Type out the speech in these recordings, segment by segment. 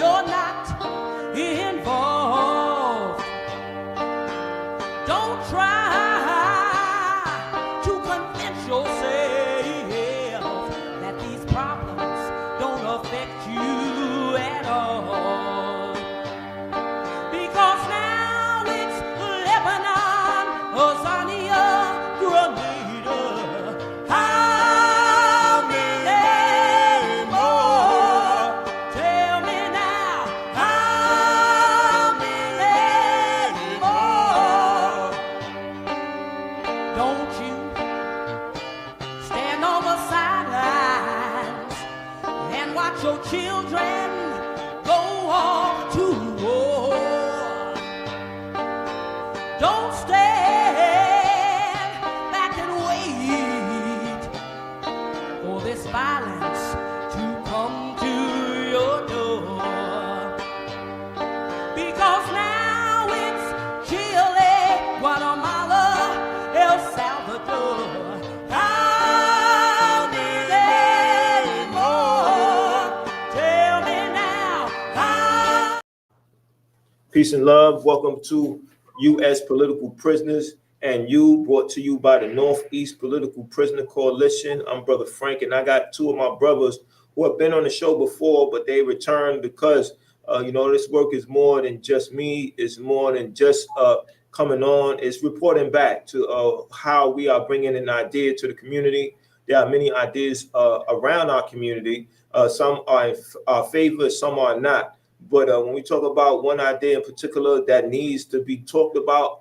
you're not involved. Don't try to convince yourself that these problems don't affect you at all. Because now it's Lebanon, Azania, Grenada. How many more? Tell me now, how many more? Don't you stand on the sidelines and watch your children go off to war. Don't stand back and wait for this violence to come to your door. Because now it's Chile, Guatemala, El Salvador. How many more? Tell me now. How Peace and love. Welcome to U.S. Political Prisoners and You, brought to you by the Northeast Political Prisoner Coalition. I'm Brother Frank, and I got two of my brothers who have been on the show before, but they returned because, this work is more than just me. It's more than just coming on. It's reporting back to how we are bringing an idea to the community. There are many ideas around our community. Some are in our favor, some are not. But when we talk about one idea in particular that needs to be talked about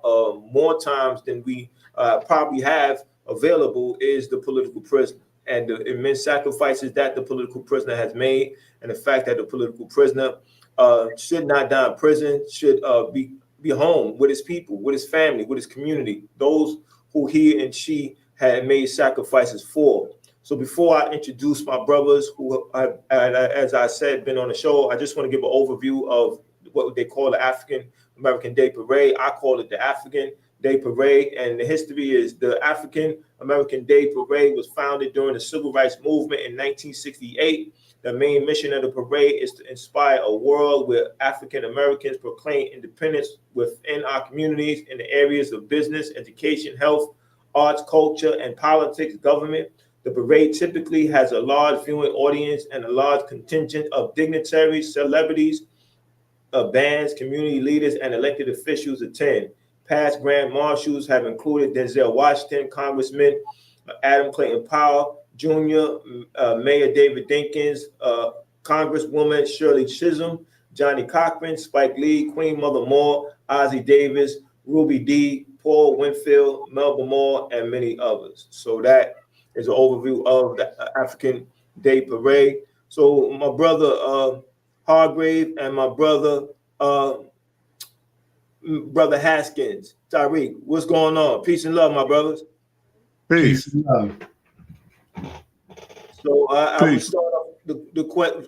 more times than we probably have available is the political prisoner and the immense sacrifices that the political prisoner has made, and the fact that the political prisoner should not die in prison, should be home with his people, with his family, with his community, those who he and she had made sacrifices for. So before I introduce my brothers who have, as I said, been on the show, I just want to give an overview of what they call the African American Day Parade. I call it the African Day Parade. And the history is the African American Day Parade was founded during the Civil Rights Movement in 1968. The main mission of the parade is to inspire a world where African Americans proclaim independence within our communities in the areas of business, education, health, arts, culture, and politics, government. The parade typically has a large viewing audience and a large contingent of dignitaries, celebrities, bands, community leaders, and elected officials attend. Past grand marshals have included Denzel Washington, Congressman Adam Clayton Powell Jr., Mayor David Dinkins, Congresswoman Shirley Chisholm, Johnny Cochran, Spike Lee, Queen Mother Moore, Ozzie Davis, Ruby Dee, Paul Winfield, Melba Moore, and many others. So that is an overview of the African Day Parade. So my brother Hargrave and my brother Haskins, Tariq, what's going on? Peace and love, my brothers. Peace and love. So I will start off the question.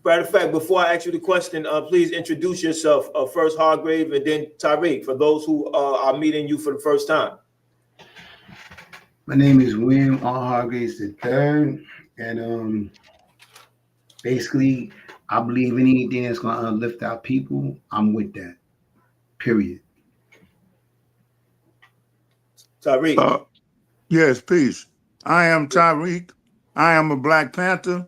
Matter of fact, before I ask you the question, please introduce yourself. First Hargrave and then Tariq, for those who are meeting you for the first time. My name is William R. Hargraves III, and basically, I believe anything that's going to uplift our people, I'm with that. Period. Tariq. Yes, peace. I am Tariq. I am a Black Panther.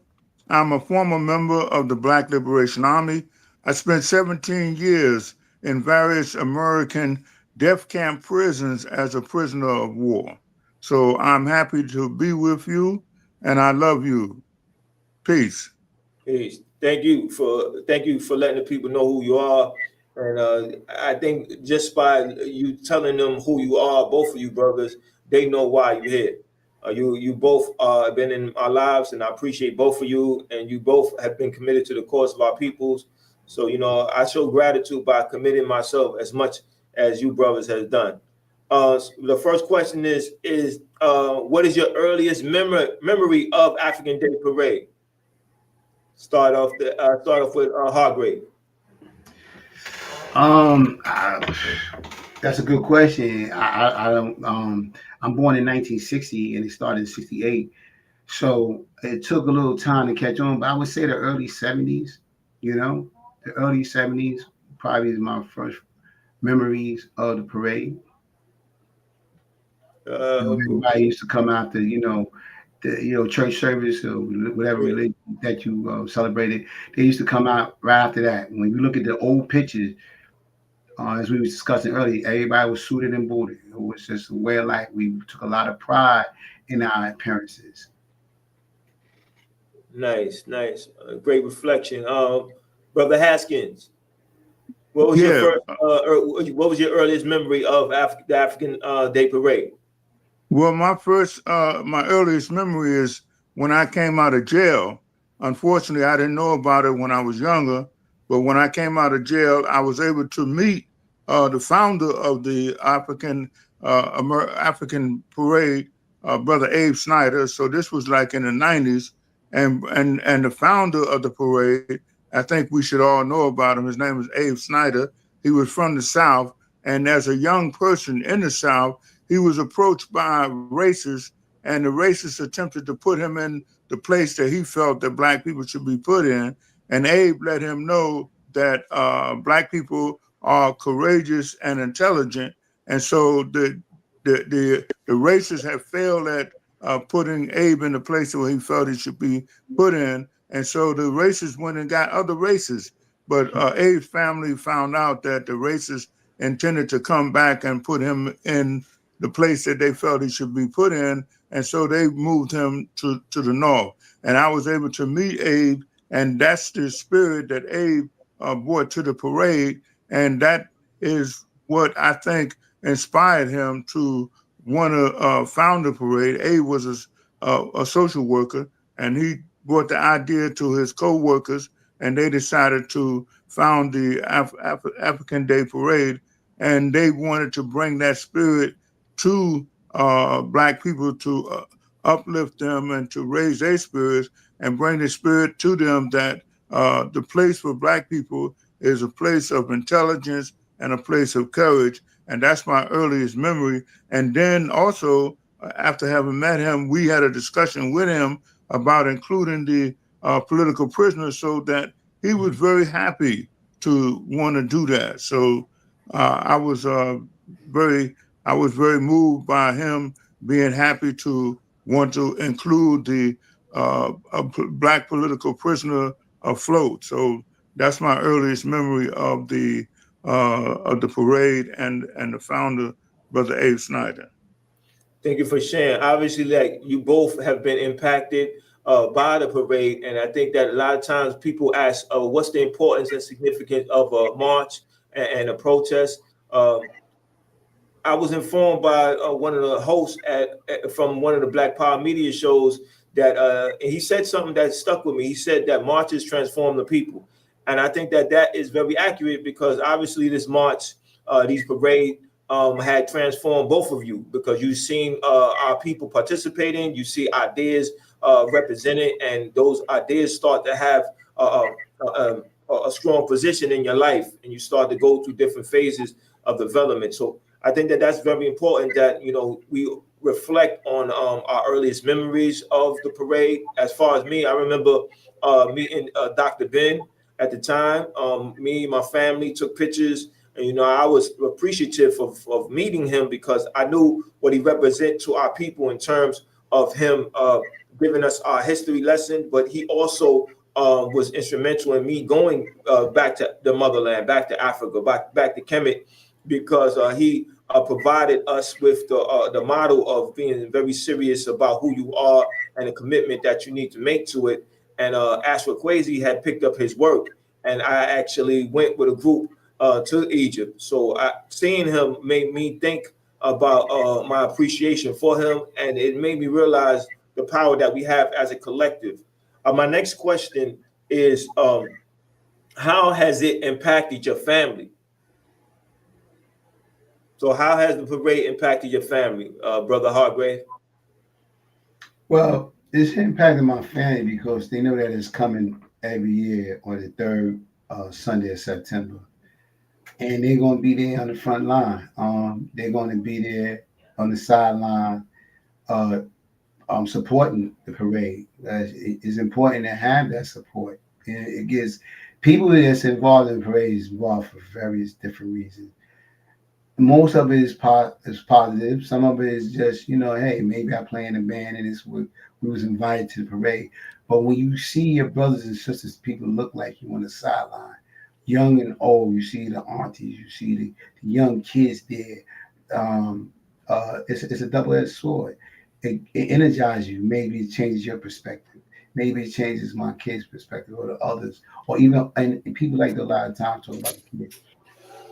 I'm a former member of the Black Liberation Army. I spent 17 years in various American death camp prisons as a prisoner of war. So I'm happy to be with you, and I love you. Peace. Peace. Thank you for letting the people know who you are. And I think just by you telling them who you are, both of you brothers, they know why you're here. You both have been in our lives, and I appreciate both of you. And you both have been committed to the cause of our peoples. So, I show gratitude by committing myself as much as you brothers have done. The first question is what is your earliest memory of African Day Parade? Start off with Hargrave. That's a good question. I'm born in 1960 and it started in 68. So it took a little time to catch on, but I would say the early 70s. You know, the early 70s probably is my first memories of the parade. Okay. Everybody used to come out to, the church service or whatever Yeah. religion that you celebrated. They used to come out right after that. When you look at the old pictures, as we was discussing earlier, everybody was suited and booted. It was just a way of life. We took a lot of pride in our appearances. Nice, nice. Great reflection. Brother Haskins, what was your Yeah. first? What was your earliest memory of the African Day Parade? Well, my earliest memory is when I came out of jail. Unfortunately, I didn't know about it when I was younger, but when I came out of jail, I was able to meet the founder of the African Parade, Brother Abe Snyder. So this was like in the '90s, and the founder of the parade, I think we should all know about him. His name is Abe Snyder. He was from the South, and as a young person in the South, he was approached by racists, and the racists attempted to put him in the place that he felt that black people should be put in. And Abe let him know that black people are courageous and intelligent, and so the racists have failed at putting Abe in the place where he felt he should be put in, and so the racists went and got other racists. But Abe's family found out that the racists intended to come back and put him in the place that they felt he should be put in. And so they moved him to the north. And I was able to meet Abe, and that's the spirit that Abe brought to the parade. And that is what I think inspired him to want to found the parade. Abe was a social worker, and he brought the idea to his co-workers, and they decided to found the African Day Parade, and they wanted to bring that spirit to black people to uplift them and to raise their spirits and bring the spirit to them that the place for black people is a place of intelligence and a place of courage. And that's my earliest memory. And then also, after having met him, we had a discussion with him about including the political prisoners so that he was very happy to want to do that. So I was very I was very moved by him being happy to want to include the black political prisoner afloat. So that's my earliest memory of the parade and the founder, Brother Abe Snyder. Thank you for sharing. Obviously, like you both have been impacted by the parade, and I think that a lot of times people ask, "What's the importance and significance of a march and a protest?" I was informed by one of the hosts from one of the Black Power media shows that and he said something that stuck with me. He said that marches transform the people, and I think that that is very accurate because obviously this march, these parade, had transformed both of you because you've seen our people participating, you see ideas represented, and those ideas start to have a strong position in your life, and you start to go through different phases of development. So I think that that's very important that we reflect on our earliest memories of the parade. As far as me, I remember meeting Dr. Ben at the time. Me and my family took pictures, and I was appreciative of meeting him because I knew what he represented to our people in terms of him giving us our history lesson, but he also was instrumental in me going back to the motherland, back to Africa, back to Kemet, because he provided us with the model of being very serious about who you are and the commitment that you need to make to it. And Ashra Kwesi had picked up his work, and I actually went with a group to Egypt. So seeing him made me think about my appreciation for him, and it made me realize the power that we have as a collective. My next question is, how has it impacted your family? So how has the parade impacted your family, Brother Hargrave? Well, it's impacting my family because they know that it's coming every year on the third Sunday of September, and they're going to be there on the front line. They're going to be there on the sideline, uh, supporting the parade. It's important to have that support And it gets people that's involved in parades involved for various different reasons. Most of it is positive. Some of it is just, hey, maybe I play in a band and it's what we was invited to the parade. But when you see your brothers and sisters, people look like you on the sideline, young and old, you see the aunties, you see the young kids there. Um, it's a double-edged sword. It energizes you. Maybe it changes your perspective. Maybe it changes my kids' perspective or the others, or even and people like to a lot of times talk about the kids.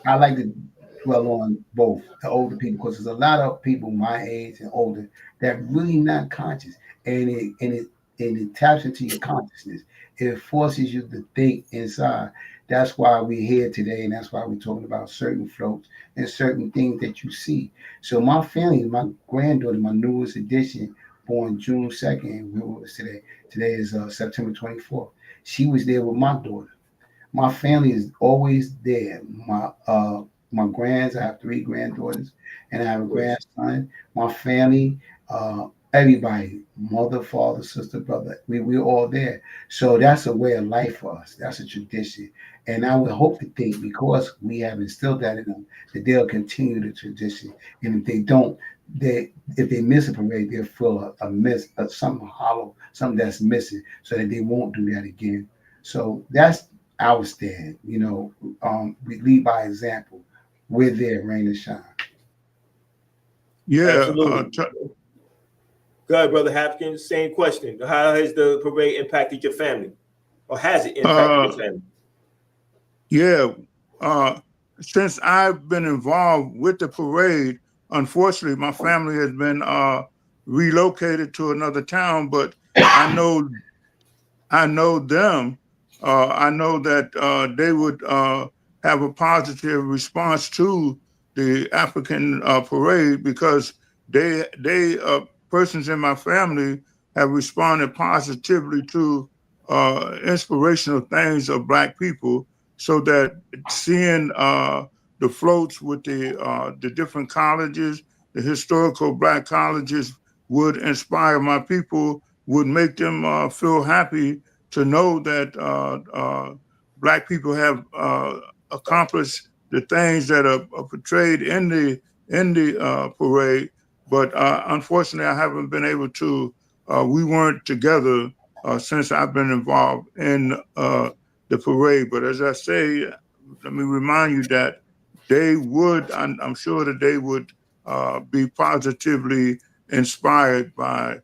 I like to dwell on both the older people because there's a lot of people my age and older that really not conscious, and it taps into your consciousness. It forces you to think inside. That's why we're here today, and that's why we're talking about certain floats and certain things that you see. So my family, my granddaughter, my newest addition, born June 2nd. What was today? Today is September 24th. She was there with my daughter. My family is always there. My grands, I have three granddaughters, and I have a Yes. grandson. My family, everybody, mother, father, sister, brother, we're all there. So that's a way of life for us. That's a tradition. And I would hope to think because we have instilled that in them, that they'll continue the tradition. And if they don't, if they miss a parade, they'll feel a miss, something hollow, something that's missing, so that they won't do that again. So that's our stand. We lead by example. We're there, rain or shine. Yeah, Absolutely. Go ahead, Brother Hopkins. Same question. How has the parade impacted your family? Or has it impacted your uh, family? yeah. Uh, since I've been involved with the parade, unfortunately, my family has been relocated to another town. But I know I know them. I know that they would have a positive response to the African parade because they persons in my family have responded positively to inspirational things of Black people, so that seeing the floats with the different colleges, the historical Black colleges, would inspire my people, would make them feel happy to know that Black people have accomplished the things that are portrayed in the parade. But unfortunately, I haven't been able to. We weren't together since I've been involved in the parade. But as I say, let me remind you that they would. I'm sure that they would be positively inspired by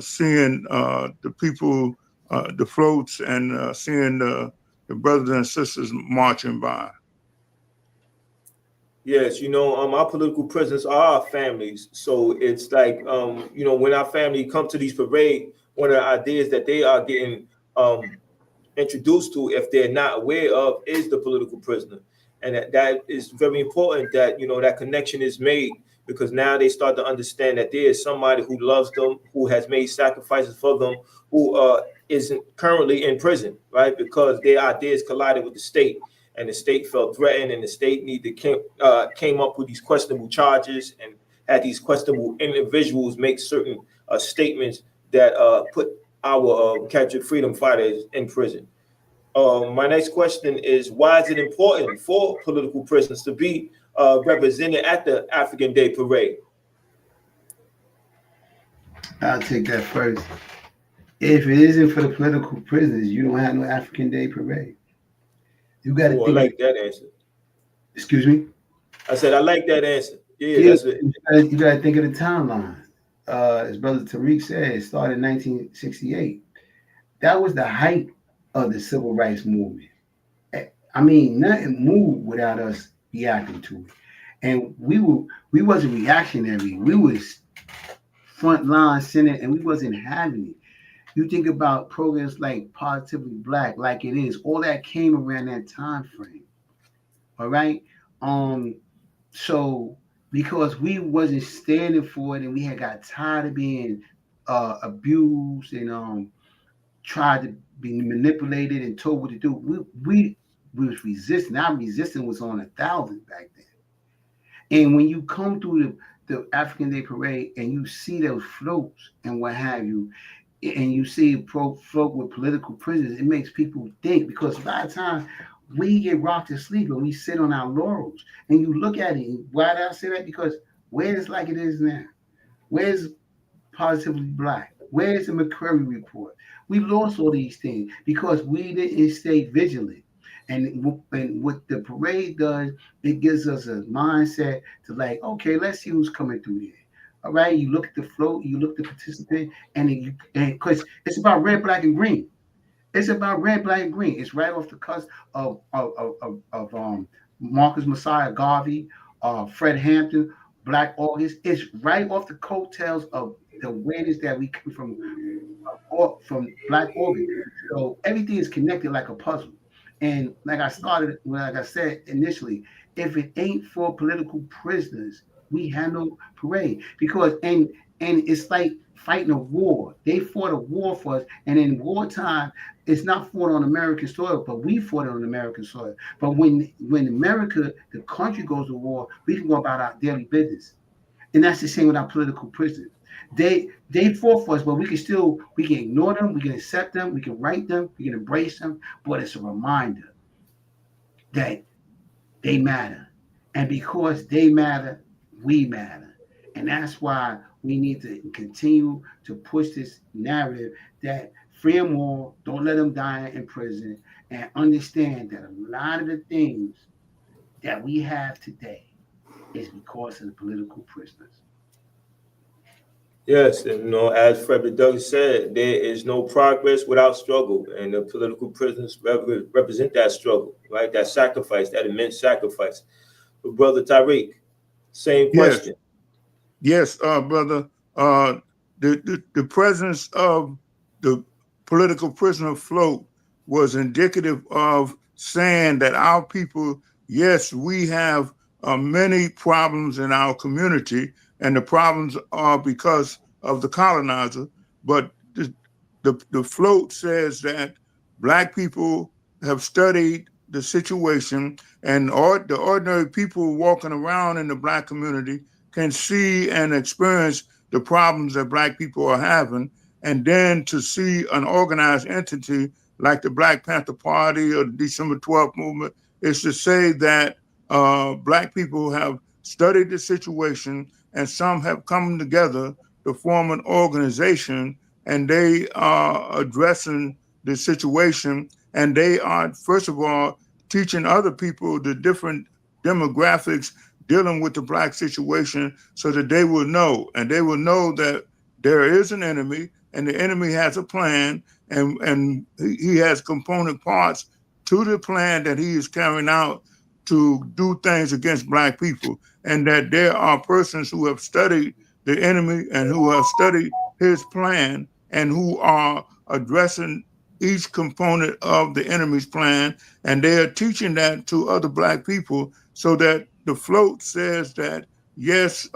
seeing the people, the floats, and seeing the brothers and sisters marching by. Yes, our political prisoners are our families. So it's like, when our family come to these parade, one of the ideas that they are getting introduced to, if they're not aware of, is the political prisoner. And that is very important that, that connection is made, because now they start to understand that there is somebody who loves them, who has made sacrifices for them, who isn't currently in prison, right? Because their ideas collided with the state, and the state felt threatened, and the state came up with these questionable charges and had these questionable individuals make certain statements that put our captured freedom fighters in prison. My next question is, why is it important for political prisoners to be represented at the African Day Parade? I'll take that first. If it isn't for the political prisoners, you don't have no African Day parade. You got to Oh, I think of it. like that answer. Excuse me. I said I like that answer. Yeah, Yeah, that's it. you gotta think of the timeline. As Brother Tariq said, it started in 1968. That was the height of the civil rights movement. I mean, nothing moved without us reacting to it. And we wasn't reactionary. We was front line center, and we wasn't having it. You think about programs like Positively Black, like it is, all that came around that time frame. All right. Um, so because we wasn't standing for it and we had got tired of being abused and tried to be manipulated and told what to do, we was resisting. Our resistance was on 1,000 back then. And when you come through the African Day Parade and you see those floats and what have you, and you see folk with political prisoners, it makes people think, because a lot of times we get rocked to sleep and we sit on our laurels. And you look at it, and why did I say that? Because where it's like it is now? Where's Positively Black? Where's the McCurry report? We lost all these things because we didn't stay vigilant. And what the parade does, it gives us a mindset to like, okay, let's see who's coming through here. All right, you look at the float, you look at the participant, and because it's about red, black, and green. It's about red, black, and green. It's right off the cusp of Marcus Messiah Garvey, Fred Hampton, Black August. It's right off the coattails of the awareness that we come from Black August. So everything is connected like a puzzle. And like I said initially, if it ain't for political prisoners, we have no parade. Because and it's like fighting a war. They fought a war for us, and in wartime, it's not fought on American soil, but we fought it on American soil. But when America, the country, goes to war, we can go about our daily business. And that's the same with our political prisoners. They fought for us, but we can ignore them, we can accept them, we can write them, we can embrace them, but it's a reminder that they matter. And because they matter, we matter. And that's why we need to continue to push this narrative that free them all, don't let them die in prison, and understand that a lot of the things that we have today is because of the political prisoners. Yes, and as Frederick Douglass said, there is no progress without struggle, and the political prisoners represent that struggle, right? That sacrifice, that immense sacrifice. But Brother Tariq, same Yes, question. yes, brother. The presence of the political prisoner float was indicative of saying that our people, yes, we have many problems in our community, and the problems are because of the colonizer. But the float says that Black people have studied the situation, and the ordinary people walking around in the Black community can see and experience the problems that Black people are having. And then to see an organized entity like the Black Panther Party or the December 12th movement is to say that Black people have studied the situation, and some have come together to form an organization, and they are addressing the situation, and they are, first of all, teaching other people the different demographics dealing with the Black situation, so that they will know, and they will know that there is an enemy, and the enemy has a plan, and he has component parts to the plan that he is carrying out to do things against Black people, and that there are persons who have studied the enemy and who have studied his plan and who are addressing each component of the enemy's plan, and they are teaching that to other Black people, so that the float says that, yes,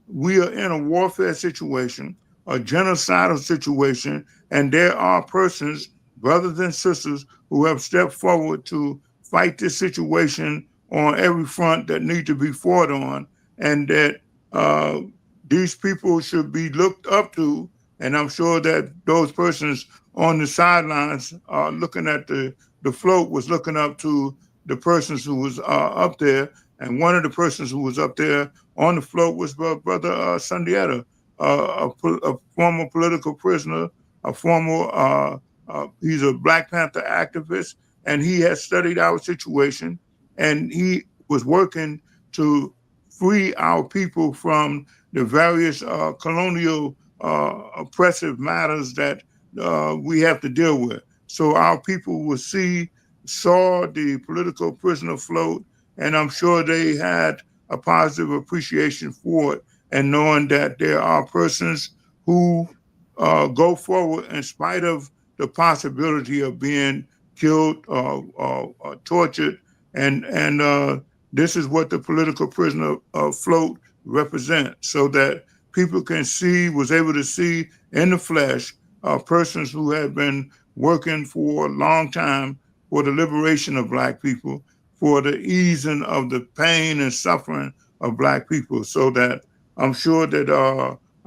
we are in a warfare situation, a genocidal situation, and there are persons, brothers and sisters, who have stepped forward to fight this situation on every front that need to be fought on, and that uh, these people should be looked up to. And I'm sure that those persons on the sidelines looking at the float was looking up to the persons who was up there. And one of the persons who was up there on the float was Brother Sundiata, a former political prisoner, a former, he's a Black Panther activist, and he has studied our situation, and he was working to free our people from the various colonial oppressive matters that we have to deal with. So our people will saw the political prisoner float, and I'm sure they had a positive appreciation for it, and knowing that there are persons who go forward in spite of the possibility of being killed or tortured, and this is what the political prisoner float represents, so that people was able to see in the flesh persons who had been working for a long time for the liberation of Black people, for the easing of the pain and suffering of Black people, so that I'm sure that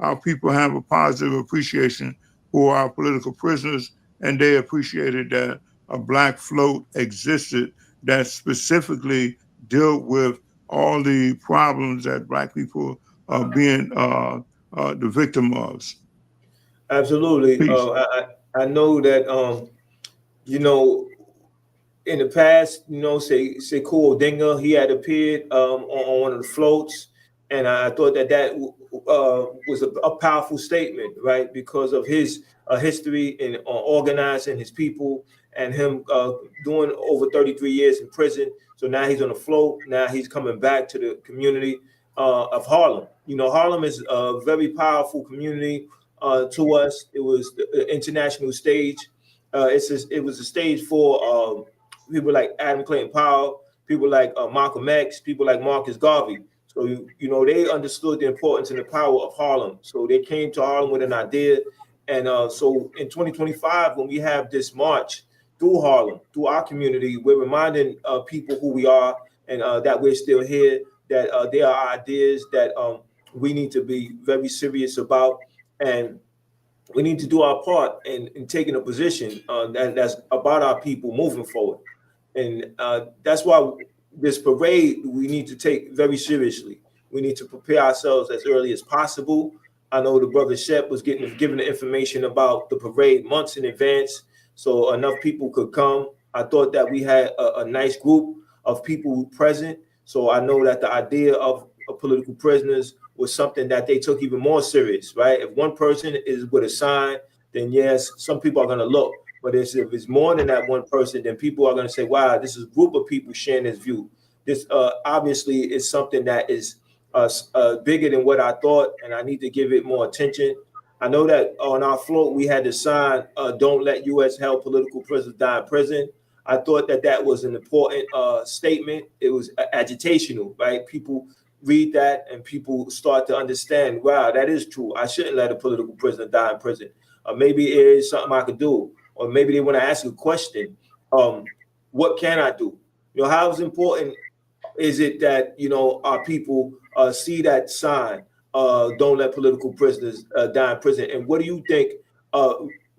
our people have a positive appreciation who are political prisoners, and they appreciated that a black float existed that specifically dealt with all the problems that black people are being the victim of. Absolutely. Peace. I know that you know, in the past, say Cool Dinger, he had appeared on one of the floats, and I thought that was a powerful statement, right? Because of his history in organizing his people and him doing over 33 years in prison. So now he's on the float. Now he's coming back to the community of Harlem. Harlem is a very powerful community to us. It was the international stage. It was a stage for people like Adam Clayton Powell, people like Malcolm X, people like Marcus Garvey. So they understood the importance and the power of Harlem. So they came to Harlem with an idea, and so in 2025, when we have this march through Harlem, through our community, we're reminding people who we are and that we're still here. That there are ideas that we need to be very serious about, and we need to do our part in taking a position that's about our people moving forward. And that's why this parade we need to take very seriously. We need to prepare ourselves as early as possible. I know the brother Shep was given the information about the parade months in advance, so enough people could come. I thought that we had a nice group of people present, so I know that the idea of political prisoners was something that they took even more serious, right? If one person is with a sign, then yes, some people are going to look. But if it's more than that one person, then people are going to say, wow, this is a group of people sharing this view. This obviously is something that is bigger than what I thought, and I need to give it more attention. I know that on our float, we had the sign, don't let U.S. held political prisoners die in prison. I thought that was an important statement. It was agitational, right? People read that and people start to understand, wow, that is true. I shouldn't let a political prisoner die in prison. Maybe it is something I could do. Or maybe they want to ask a question. What can I do? How important is it that, our people see that sign, don't let political prisoners die in prison? And what do you think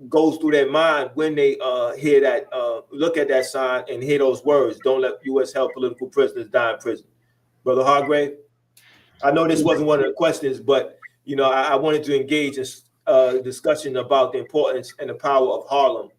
goes through their mind when they hear that, look at that sign and hear those words, don't let U.S. held political prisoners die in prison? Brother Hargrave? I know this wasn't one of the questions, but I wanted to engage in discussion about the importance and the power of Harlem.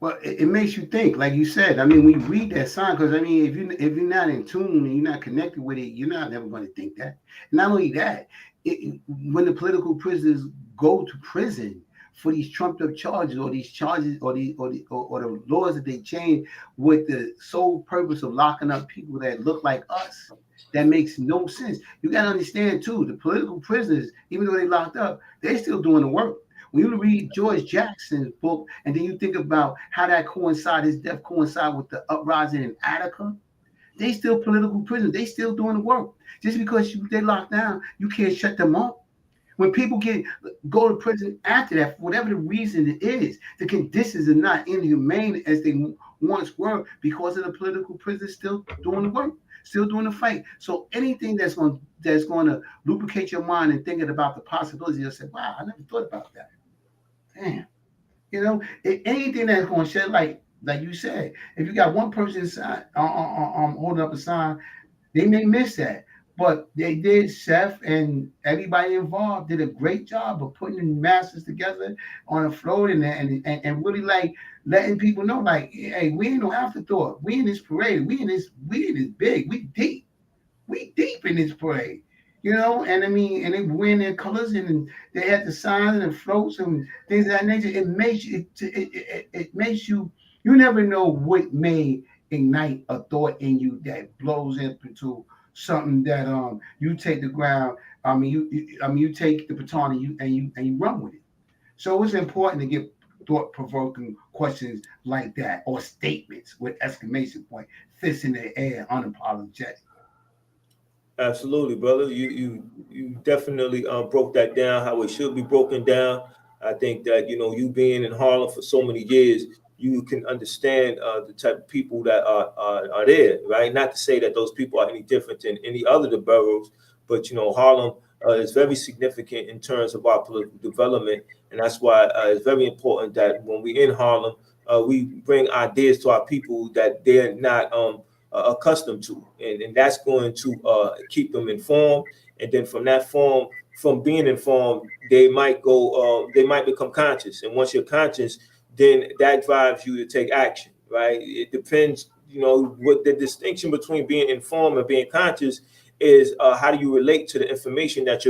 Well, it makes you think, like you said. I mean, we read that sign because I mean, if you're not in tune and you're not connected with it, you're not never going to think that. Not only that, when the political prisoners go to prison for these trumped up charges or these charges or the laws that they change with the sole purpose of locking up people that look like us. That makes no sense. You got to understand too, the political prisoners, even though they locked up, they're still doing the work. When you read George Jackson's book, and then you think about how that his death coincided with the uprising in Attica, they still political prisoners. They still doing the work. Just because they locked down, you can't shut them up. When people go to prison after that, for whatever the reason it is, the conditions are not inhumane as they once were because of the political prisoners still doing the work, still doing the fight. So anything that's going to lubricate your mind and thinking about the possibility, you'll say, "Wow, I never thought about that." Damn. Anything that's going to shed light, like you said, if you got one person holding up a sign, they may miss that. But they did, Seth and everybody involved did a great job of putting the masses together on a float and really like letting people know, like, hey, we ain't no afterthought. We in this parade. We in this big. We deep in this parade. And I mean, and they wearing their colors and they had the signs and the floats and things of that nature. It makes it makes you never know what may ignite a thought in you that blows into something that you take the ground. You take the baton and you run with it. So it's important to get thought-provoking questions like that or statements with exclamation point, fists in the air, unapologetic. Absolutely, brother. You definitely broke that down how it should be broken down. I think that you being in Harlem for so many years, you can understand the type of people that are there, right? Not to say that those people are any different than any other of the boroughs, but Harlem is very significant in terms of our political development. And that's why it's very important that when we're in Harlem, we bring ideas to our people that they're not accustomed to. And that's going to keep them informed. And then from being informed, they might become conscious. And once you're conscious, then that drives you to take action, right? It depends, what the distinction between being informed and being conscious is. How do you relate to the information that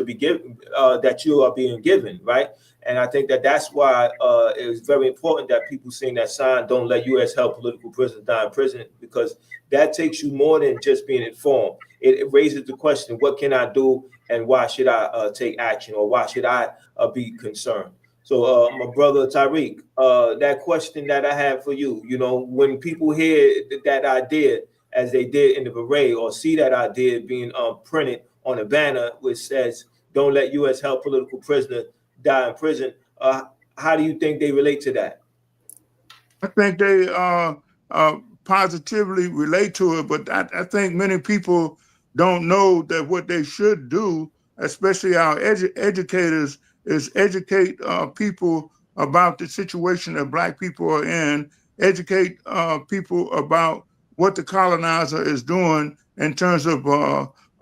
that you are being given, right? And I think that that's why it is very important that people sing that sign, "Don't let U.S. help political prisoners die in prison," because that takes you more than just being informed. It raises the question, what can I do, and why should I take action, or why should I be concerned? So, my brother Tariq, that question that I have for you, when people hear that idea, as they did in the parade, or see that idea being printed on a banner which says, "Don't let U.S. help political prisoner die in prison," how do you think they relate to that? I think they positively relate to it, but I think many people don't know that what they should do, especially our educators, is educate people about the situation that Black people are in, educate people about what the colonizer is doing in terms of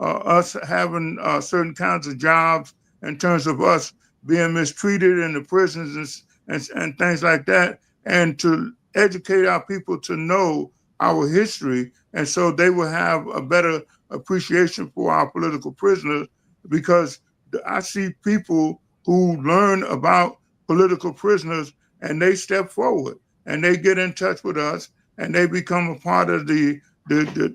us having certain kinds of jobs, in terms of us being mistreated in the prisons and things like that, and to educate our people to know our history, and so they will have a better appreciation for our political prisoners. Because I see people who learn about political prisoners and they step forward and they get in touch with us and they become a part of the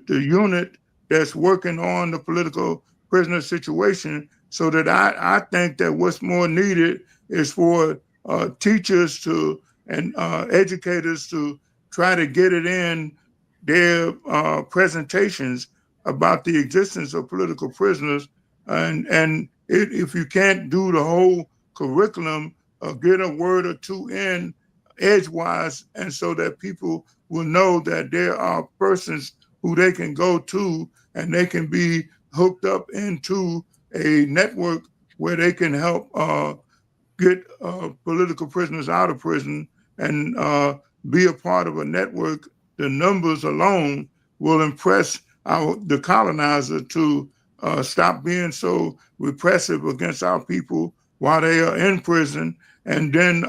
unit that's working on the political prisoner situation. So that I think that what's more needed is for teachers to and educators to try to get it in their presentations about the existence of political prisoners. And if you can't do the whole curriculum, get a word or two in edgewise, and so that people will know that there are persons who they can go to and they can be hooked up into a network where they can help get political prisoners out of prison and be a part of a network. The numbers alone will impress the colonizer to stop being so repressive against our people while they are in prison. And then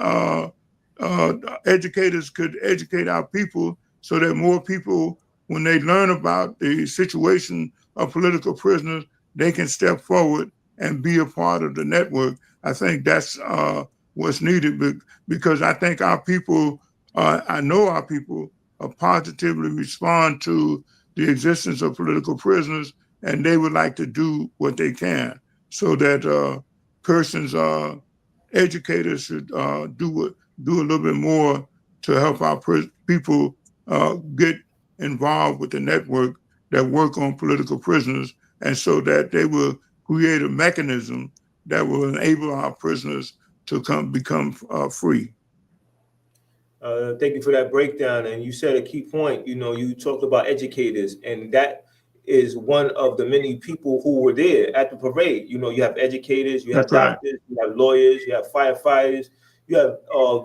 educators could educate our people so that more people, when they learn about the situation of political prisoners, they can step forward and be a part of the network. I think that's what's needed, because I think our people, I know our people positively respond to the existence of political prisoners, and they would like to do what they can so that persons, educators should do a little bit more to help our people get involved with the network that work on political prisoners, and so that they will create a mechanism that will enable our prisoners to become free. Thank you for that breakdown. And you said a key point. You talked about educators, and that is one of the many people who were there at the parade. You have educators, you have That's right. doctors, you have lawyers, you have firefighters, you have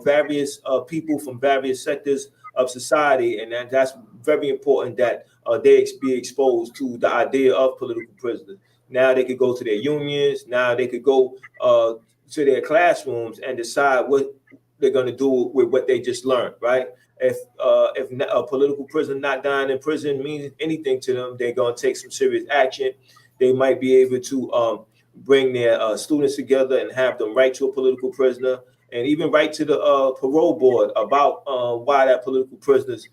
various people from various sectors of society, and that's very important that they be exposed to the idea of political prisoners. Now they could go to their unions. Now they could go to their classrooms and decide what they're going to do with what they just learned, right? If a political prisoner not dying in prison means anything to them, they're going to take some serious action. They might be able to bring their students together and have them write to a political prisoner, and even write to the parole board about why that political prisoners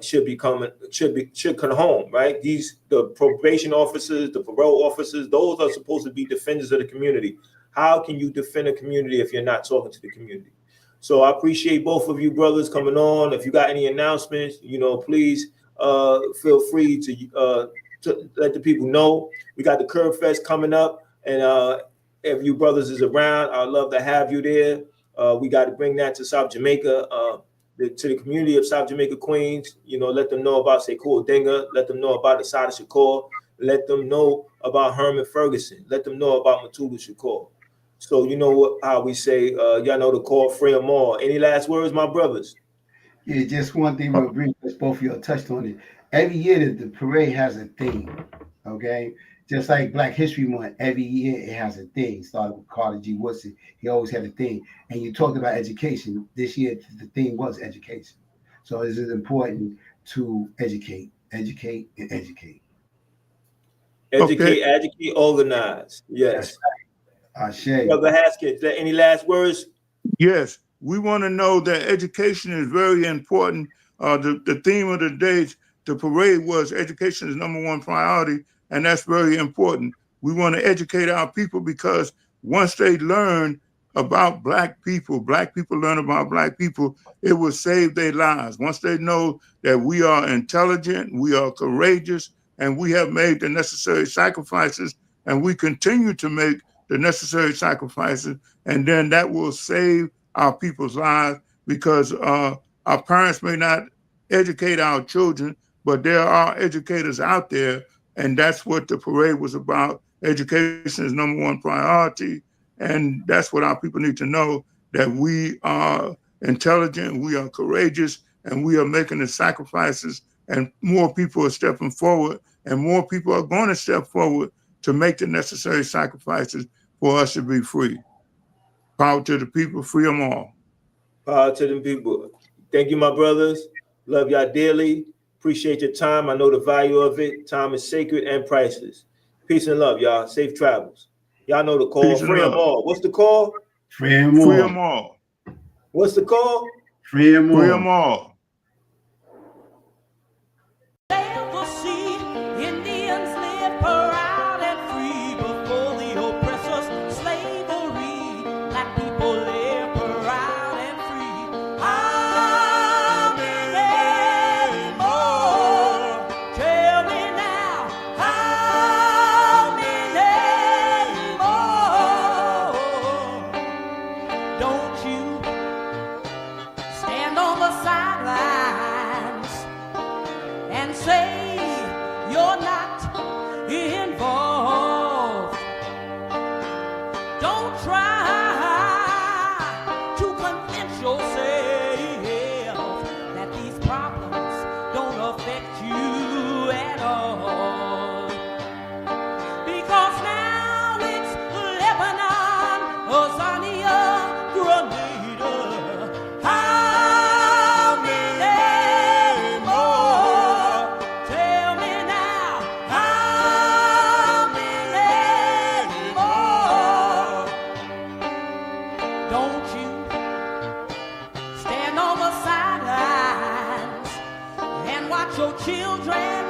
should come home, right? The probation officers, the parole officers, those are supposed to be defenders of the community. How can you defend a community if you're not talking to the community? So I appreciate both of you brothers coming on. If you got any announcements, please feel free to let the people know. We got the Curb Fest coming up, and if you brothers is around, I'd love to have you there. We got to bring that to South Jamaica, to the community of South Jamaica, Queens. Let them know about Sekou Odinga. Let them know about the Sada Shakur. Let them know about Herman Ferguson. Let them know about Matula Shakur. So you know what, how we say, y'all know the call free them all. Any last words, my brothers? Yeah, just one thing real brief, because both of y'all touched on it. Every year the parade has a theme, okay? Just like Black History Month, every year it has a theme. Started with Carter G. Woodson. He always had a theme. And you talked about education. This year the theme was education. So it is important to educate, educate, and educate. Okay. Educate, educate, organize. That's Yes. right. Ashe. Brother Haskins, any last words? Yes, we want to know that education is very important. The theme of the day, the parade was education is number one priority, and that's very important. We want to educate our people because once they learn about Black people learn about Black people, it will save their lives. Once they know that we are intelligent, we are courageous, and we have made the necessary sacrifices, and we continue to make the necessary sacrifices, and then that will save our people's lives because our parents may not educate our children, but there are educators out there, and that's what the parade was about. Education is number one priority, and that's what our people need to know, that we are intelligent, we are courageous, and we are making the sacrifices, and more people are stepping forward, and more people are going to step forward to make the necessary sacrifices for us to be free. Power to the people, free them all. Power to them people. Thank you, my brothers. Love y'all dearly. Appreciate your time. I know the value of it. Time is sacred and priceless. Peace and love, y'all. Safe travels. Y'all know the call. Peace and Free them love. all. What's the call? Free them Free all. them all. What's the call? Free them Free all. them all. Ever see Indians live proud and free before the oppressor's slavery? Black people live proud and free. How many more? Tell me now. How many more? Don't you stand on the sidelines and say you're not involved. Don't try to convince yourself that these problems don't affect you at all. Because now it's Lebanon, Azania, Grenada. How many more? Tell me now. How many more? Don't you stand on the sidelines and watch your children